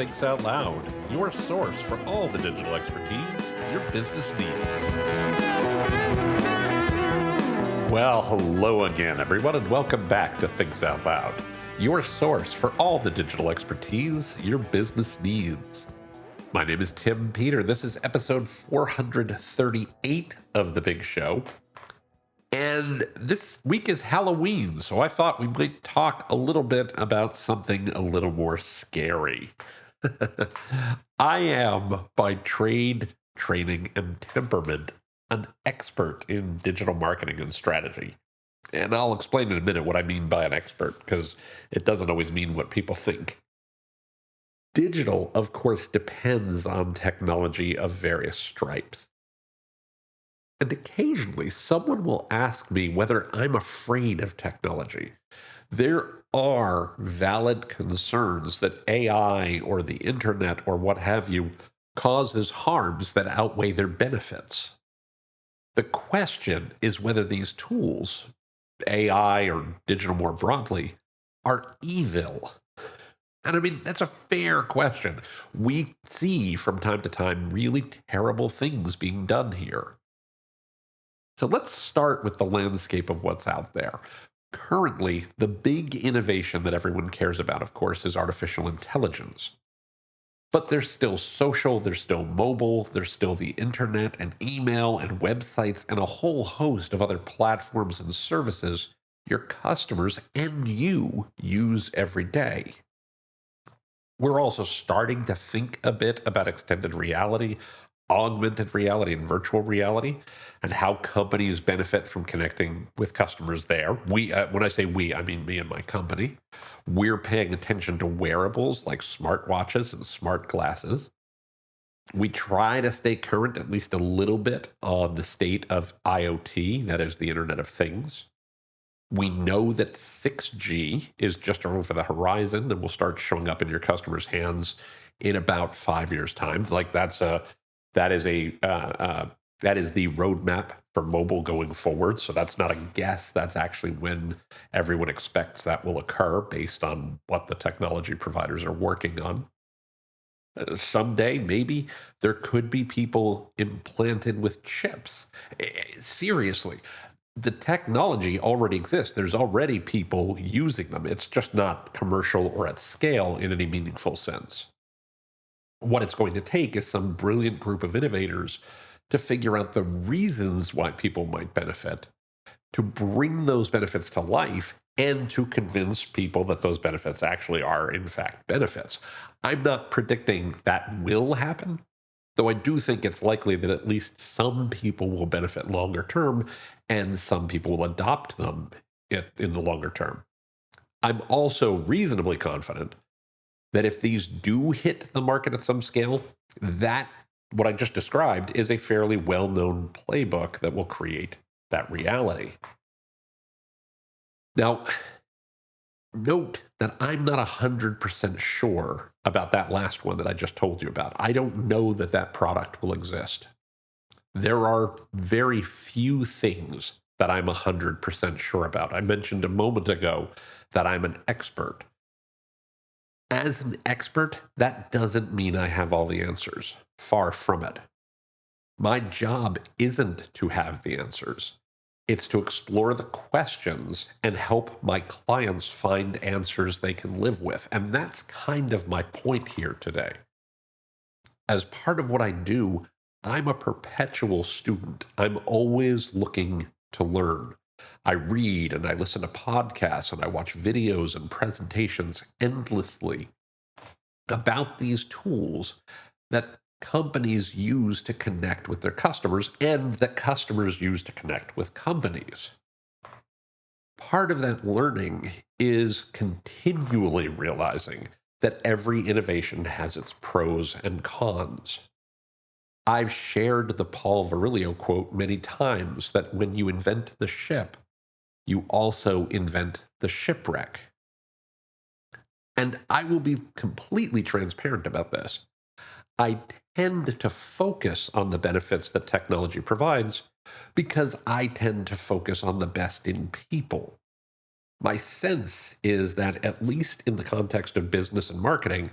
Thinks Out Loud, your source for all the digital expertise your business needs. Well, hello again, everyone, and welcome back to Thinks Out Loud, your source for all the digital expertise your business needs. My name is Tim Peter. This is episode 438 of The Big Show. And this week is Halloween, so I thought we might talk a little bit about something a little more scary. I am, by trade, training, and temperament, an expert in digital marketing and strategy. And I'll explain in a minute what I mean by an expert, because it doesn't always mean what people think. Digital, of course, depends on technology of various stripes. And occasionally, someone will ask me whether I'm afraid of technology. There are valid concerns that AI or the internet or what have you causes harms that outweigh their benefits. The question is whether these tools, AI or digital more broadly, are evil. And I mean, that's a fair question. We see from time to time really terrible things being done here. So let's start with the landscape of what's out there. Currently, the big innovation that everyone cares about, of course, is artificial intelligence. But there's still social, there's still mobile, there's still the internet and email and websites and a whole host of other platforms and services your customers and you use every day. We're also starting to think a bit about extended reality, augmented reality, and virtual reality, and how companies benefit from connecting with customers there. When I say we, I mean me and my company. We're paying attention to wearables like smartwatches and smart glasses. We try to stay current at least a little bit on the state of IoT, that is the Internet of Things. We know that 6G is just over the horizon and will start showing up in your customers' hands in about 5 years' time. Like that is the roadmap for mobile going forward. So that's not a guess. That's actually when everyone expects that will occur based on what the technology providers are working on. Someday, maybe, there could be people implanted with chips. Seriously. The technology already exists. There's already people using them. It's just not commercial or at scale in any meaningful sense. What it's going to take is some brilliant group of innovators to figure out the reasons why people might benefit, to bring those benefits to life, and to convince people that those benefits actually are, in fact, benefits. I'm not predicting that will happen, though I do think it's likely that at least some people will benefit longer term, and some people will adopt them in the longer term. I'm also reasonably confident that if these do hit the market at some scale, that what I just described is a fairly well-known playbook that will create that reality. Now, note that I'm not 100% sure about that last one that I just told you about. I don't know that that product will exist. There are very few things that I'm 100% sure about. I mentioned a moment ago that I'm an expert. As an expert, that doesn't mean I have all the answers. Far from it. My job isn't to have the answers. It's to explore the questions and help my clients find answers they can live with. And that's kind of my point here today. As part of what I do, I'm a perpetual student. I'm always looking to learn. I read and I listen to podcasts and I watch videos and presentations endlessly about these tools that companies use to connect with their customers and that customers use to connect with companies. Part of that learning is continually realizing that every innovation has its pros and cons. I've shared the Paul Virilio quote many times that when you invent the ship, you also invent the shipwreck. And I will be completely transparent about this. I tend to focus on the benefits that technology provides because I tend to focus on the best in people. My sense is that, at least in the context of business and marketing,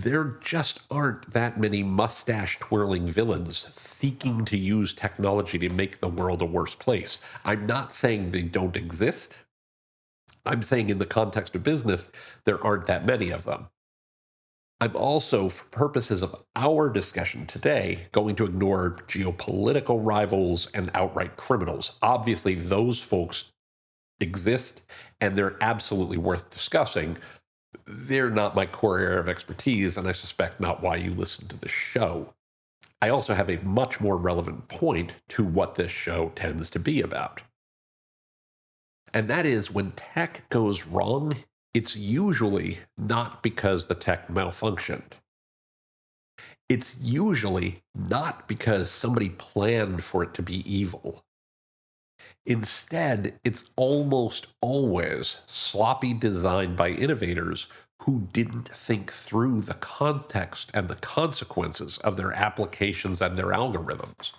There just aren't that many mustache twirling villains seeking to use technology to make the world a worse place. I'm not saying they don't exist. I'm saying in the context of business, there aren't that many of them. I'm also, for purposes of our discussion today, going to ignore geopolitical rivals and outright criminals. Obviously, those folks exist and they're absolutely worth discussing. They're not my core area of expertise, and I suspect not why you listen to the show. I also have a much more relevant point to what this show tends to be about. And that is when tech goes wrong, it's usually not because the tech malfunctioned. It's usually not because somebody planned for it to be evil. Instead, it's almost always sloppy design by innovators who didn't think through the context and the consequences of their applications and their algorithms.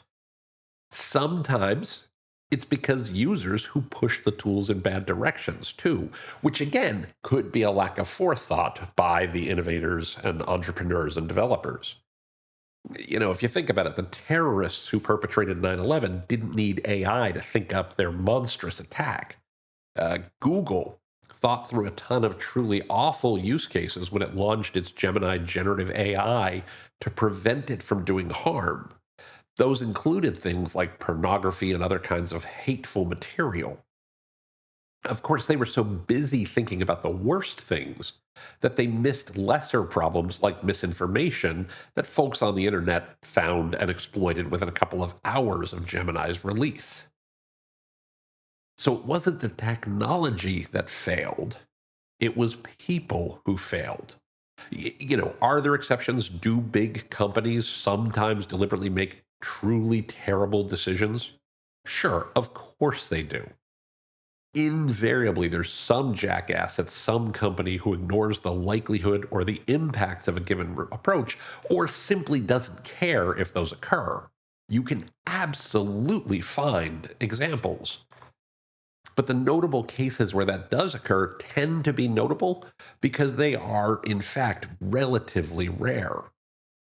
Sometimes it's because users who push the tools in bad directions too, which again could be a lack of forethought by the innovators and entrepreneurs and developers. If you think about it, the terrorists who perpetrated 9/11 didn't need AI to think up their monstrous attack. Google thought through a ton of truly awful use cases when it launched its Gemini generative AI to prevent it from doing harm. Those included things like pornography and other kinds of hateful material. Of course, they were so busy thinking about the worst things that they missed lesser problems like misinformation that folks on the internet found and exploited within a couple of hours of Gemini's release. So it wasn't the technology that failed, it was people who failed. Are there exceptions? Do big companies sometimes deliberately make truly terrible decisions? Sure, of course they do. Invariably, there's some jackass at some company who ignores the likelihood or the impacts of a given approach, or simply doesn't care if those occur. You can absolutely find examples. But the notable cases where that does occur tend to be notable because they are, in fact, relatively rare.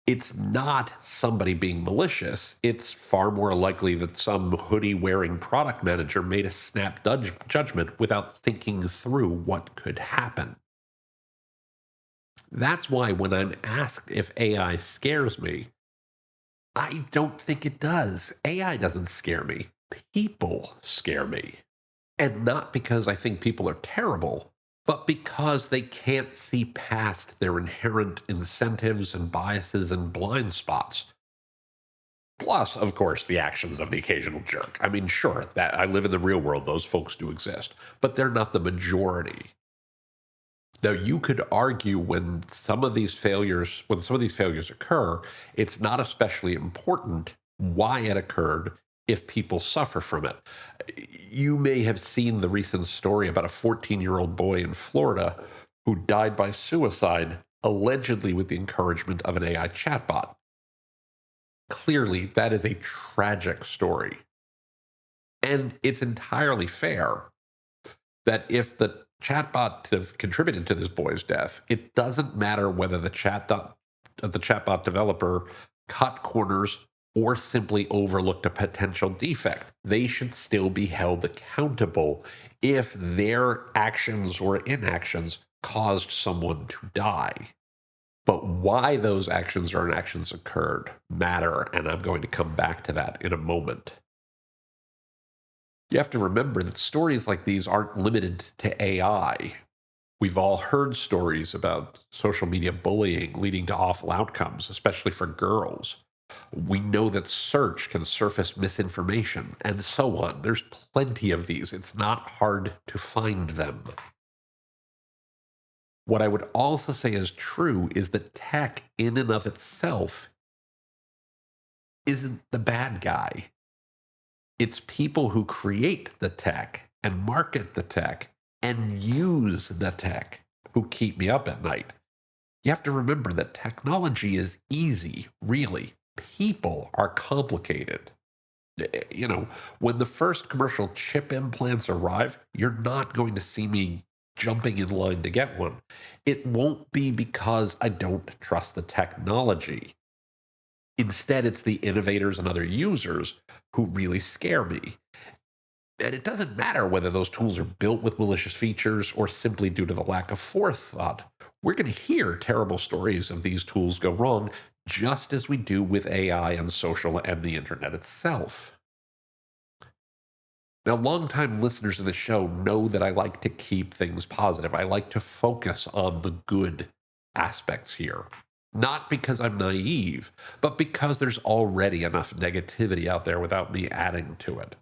It's not somebody being malicious. It's far more likely that some hoodie wearing product manager made a snap judgment without thinking through what could happen. That's why when I'm asked if AI scares me, I don't think it does. AI doesn't scare me. People scare me. And not because I think people are terrible, but because they can't see past their inherent incentives and biases and blind spots. Plus, of course, the actions of the occasional jerk. I mean, sure, that I live in the real world, those folks do exist, but they're not the majority. Now, you could argue when some of these failures occur, it's not especially important why it occurred if people suffer from it. You may have seen the recent story about a 14-year-old boy in Florida who died by suicide, allegedly with the encouragement of an AI chatbot. Clearly, that is a tragic story. And it's entirely fair that if the chatbot have contributed to this boy's death, it doesn't matter whether the chatbot developer cut corners or simply overlooked a potential defect. They should still be held accountable if their actions or inactions caused someone to die. But why those actions or inactions occurred matter, and I'm going to come back to that in a moment. You have to remember that stories like these aren't limited to AI. We've all heard stories about social media bullying leading to awful outcomes, especially for girls. We know that search can surface misinformation, and so on. There's plenty of these. It's not hard to find them. What I would also say is true is that tech, in and of itself, isn't the bad guy. It's people who create the tech and market the tech and use the tech who keep me up at night. You have to remember that technology is easy, really. People are complicated. When the first commercial chip implants arrive, you're not going to see me jumping in line to get one. It won't be because I don't trust the technology. Instead, it's the innovators and other users who really scare me. And it doesn't matter whether those tools are built with malicious features or simply due to the lack of forethought. We're going to hear terrible stories of these tools go wrong, just as we do with AI and social and the internet itself. Now, longtime listeners of the show know that I like to keep things positive. I like to focus on the good aspects here. Not because I'm naive, but because there's already enough negativity out there without me adding to it.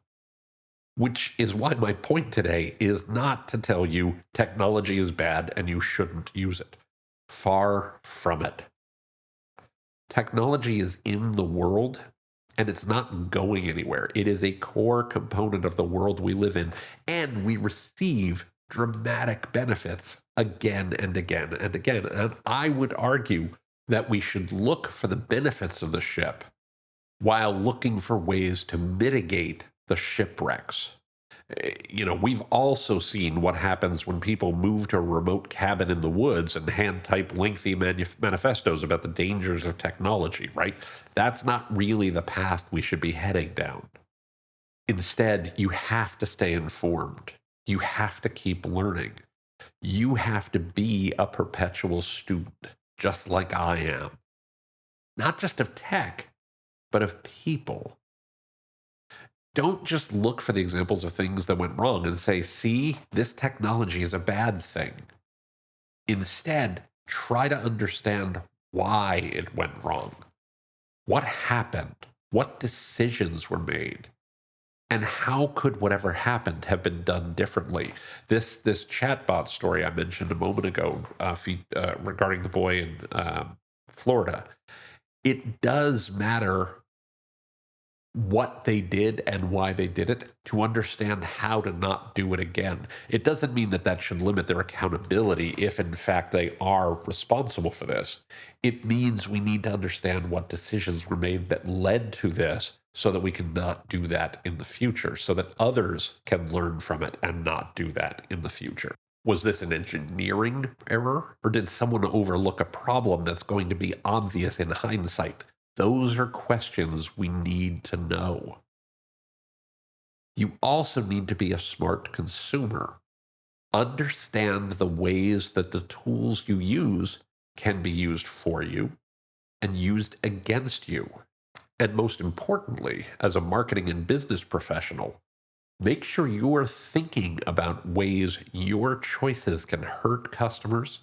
Which is why my point today is not to tell you technology is bad and you shouldn't use it. Far from it. Technology is in the world and it's not going anywhere. It is a core component of the world we live in, and we receive dramatic benefits again and again and again. And I would argue that we should look for the benefits of the ship while looking for ways to mitigate the shipwrecks. We've also seen what happens when people move to a remote cabin in the woods and hand type lengthy manifestos about the dangers of technology, right? That's not really the path we should be heading down. Instead, you have to stay informed. You have to keep learning. You have to be a perpetual student, just like I am. Not just of tech, but of people. Don't just look for the examples of things that went wrong and say, see, this technology is a bad thing. Instead, try to understand why it went wrong. What happened? What decisions were made? And how could whatever happened have been done differently? This chatbot story I mentioned a moment ago regarding the boy in Florida, it does matter what they did and why they did it to understand how to not do it again. It doesn't mean that that should limit their accountability if, in fact, they are responsible for this. It means we need to understand what decisions were made that led to this so that we can not do that in the future, so that others can learn from it and not do that in the future. Was this an engineering error, or did someone overlook a problem that's going to be obvious in hindsight? Those are questions we need to know. You also need to be a smart consumer. Understand the ways that the tools you use can be used for you and used against you. And most importantly, as a marketing and business professional, make sure you are thinking about ways your choices can hurt customers,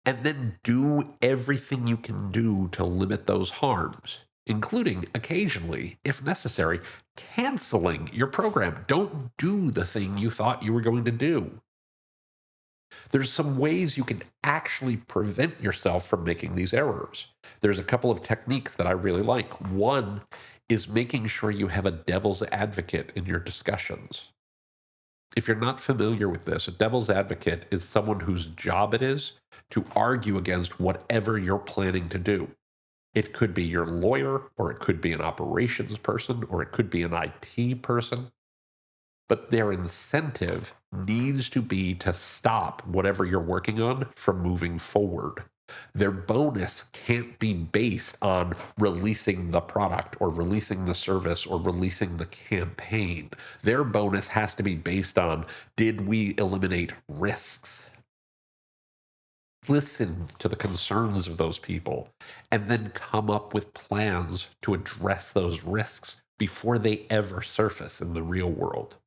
and then do everything you can do to limit those harms, including occasionally, if necessary, canceling your program. Don't do the thing you thought you were going to do. There's some ways you can actually prevent yourself from making these errors. There's a couple of techniques that I really like. One is making sure you have a devil's advocate in your discussions. If you're not familiar with this, a devil's advocate is someone whose job it is to argue against whatever you're planning to do. It could be your lawyer, or it could be an operations person, or it could be an IT person. But their incentive needs to be to stop whatever you're working on from moving forward. Their bonus can't be based on releasing the product or releasing the service or releasing the campaign. Their bonus has to be based on, did we eliminate risks? Listen to the concerns of those people and then come up with plans to address those risks before they ever surface in the real world.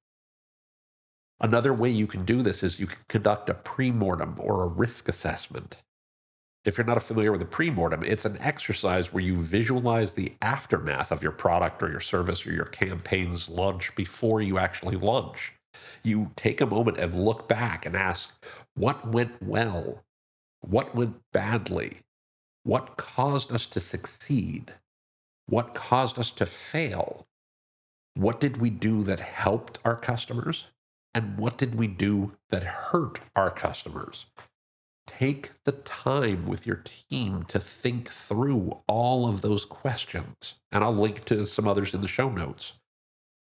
Another way you can do this is you can conduct a pre-mortem or a risk assessment. If you're not familiar with a pre-mortem, it's an exercise where you visualize the aftermath of your product or your service or your campaign's launch before you actually launch. You take a moment and look back and ask, what went well? What went badly? What caused us to succeed? What caused us to fail? What did we do that helped our customers? And what did we do that hurt our customers? Take the time with your team to think through all of those questions. And I'll link to some others in the show notes.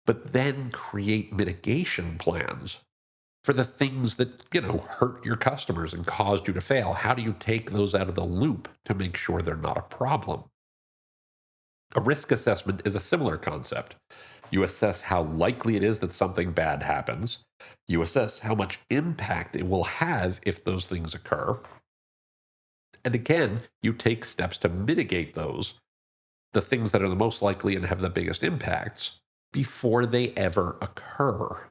But then create mitigation plans For the things that, hurt your customers and caused you to fail, how do you take those out of the loop to make sure they're not a problem? A risk assessment is a similar concept. You assess how likely it is that something bad happens. You assess how much impact it will have if those things occur. And again, you take steps to mitigate those, the things that are the most likely and have the biggest impacts, before they ever occur.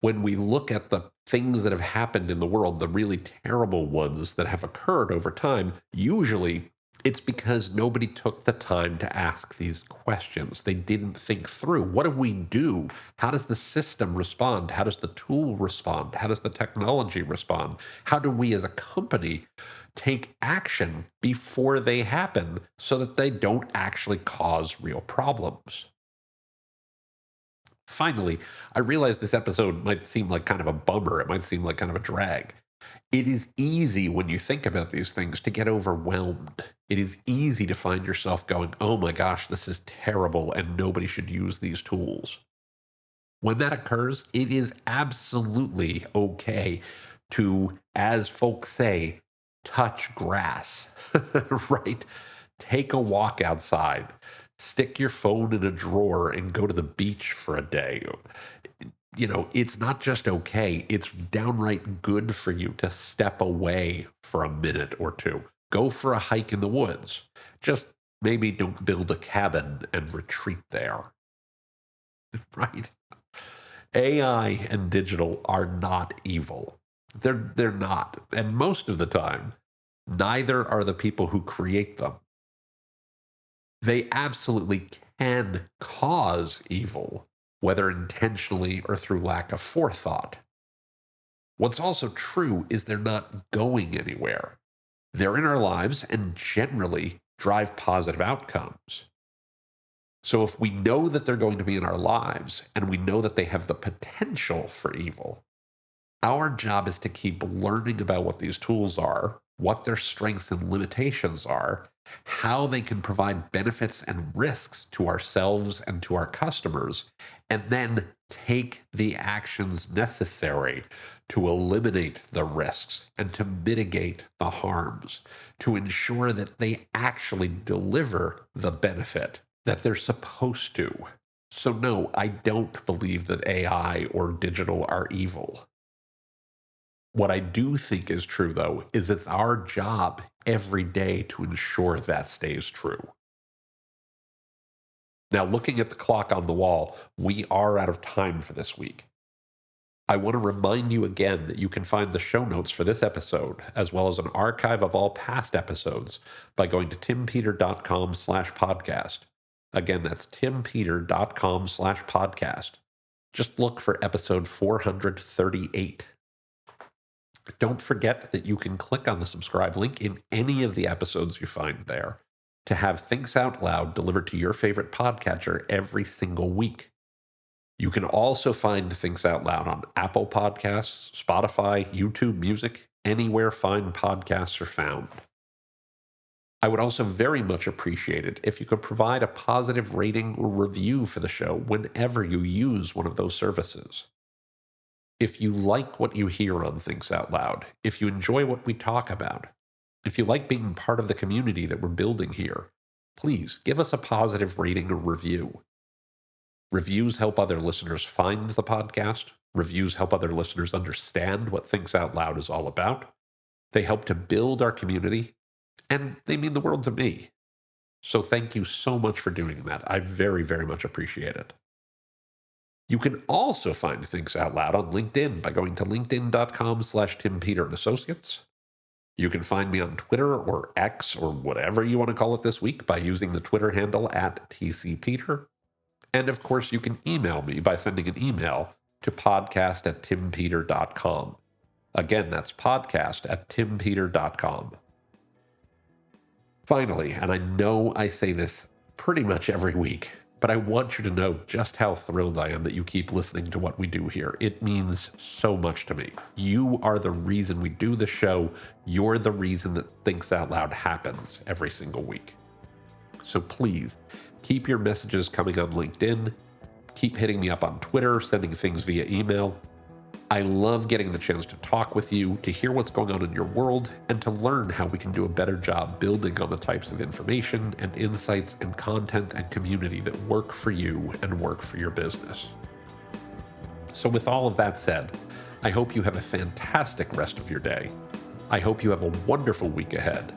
When we look at the things that have happened in the world, the really terrible ones that have occurred over time, usually it's because nobody took the time to ask these questions. They didn't think through, what do we do? How does the system respond? How does the tool respond? How does the technology respond? How do we as a company take action before they happen so that they don't actually cause real problems? Finally, I realize this episode might seem like kind of a bummer. It might seem like kind of a drag. It is easy when you think about these things to get overwhelmed. It is easy to find yourself going, oh my gosh, this is terrible and nobody should use these tools. When that occurs, it is absolutely okay to, as folks say, touch grass, right? Take a walk outside, stick your phone in a drawer and go to the beach for a day. It's not just okay, it's downright good for you to step away for a minute or two. Go for a hike in the woods. Just maybe don't build a cabin and retreat there. Right? AI and digital are not evil. They're not. And most of the time, neither are the people who create them. They absolutely can cause evil, whether intentionally or through lack of forethought. What's also true is they're not going anywhere. They're in our lives and generally drive positive outcomes. So if we know that they're going to be in our lives and we know that they have the potential for evil, our job is to keep learning about what these tools are, what their strengths and limitations are, how they can provide benefits and risks to ourselves and to our customers, and then take the actions necessary to eliminate the risks and to mitigate the harms, to ensure that they actually deliver the benefit that they're supposed to. So no, I don't believe that AI or digital are evil. What I do think is true, though, is it's our job every day to ensure that stays true. Now, looking at the clock on the wall, we are out of time for this week. I want to remind you again that you can find the show notes for this episode, as well as an archive of all past episodes, by going to timpeter.com/podcast. Again, that's timpeter.com/podcast. Just look for episode 438. Don't forget that you can click on the subscribe link in any of the episodes you find there to have Thinks Out Loud delivered to your favorite podcatcher every single week. You can also find Thinks Out Loud on Apple Podcasts, Spotify, YouTube Music, anywhere fine podcasts are found. I would also very much appreciate it if you could provide a positive rating or review for the show whenever you use one of those services. If you like what you hear on Thinks Out Loud, if you enjoy what we talk about, if you like being part of the community that we're building here, please give us a positive rating or review. Reviews help other listeners find the podcast. Reviews help other listeners understand what Thinks Out Loud is all about. They help to build our community, and they mean the world to me. So thank you so much for doing that. I very, very much appreciate it. You can also find Thinks Out Loud on LinkedIn by going to linkedin.com/TimPeterAssociates. You can find me on Twitter or X or whatever you want to call it this week by using the Twitter handle @TCPeter. And of course, you can email me by sending an email to podcast@timpeter.com. Again, that's podcast@timpeter.com. Finally, and I know I say this pretty much every week, but I want you to know just how thrilled I am that you keep listening to what we do here. It means so much to me. You are the reason we do the show. You're the reason that Thinks Out Loud happens every single week. So please, keep your messages coming on LinkedIn. Keep hitting me up on Twitter, sending things via email. I love getting the chance to talk with you, to hear what's going on in your world, and to learn how we can do a better job building on the types of information and insights and content and community that work for you and work for your business. So with all of that said, I hope you have a fantastic rest of your day. I hope you have a wonderful week ahead.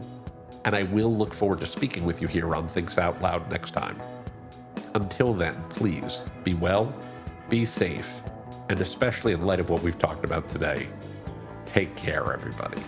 And I will look forward to speaking with you here on Thinks Out Loud next time. Until then, please be well, be safe, and especially in light of what we've talked about today, take care, everybody.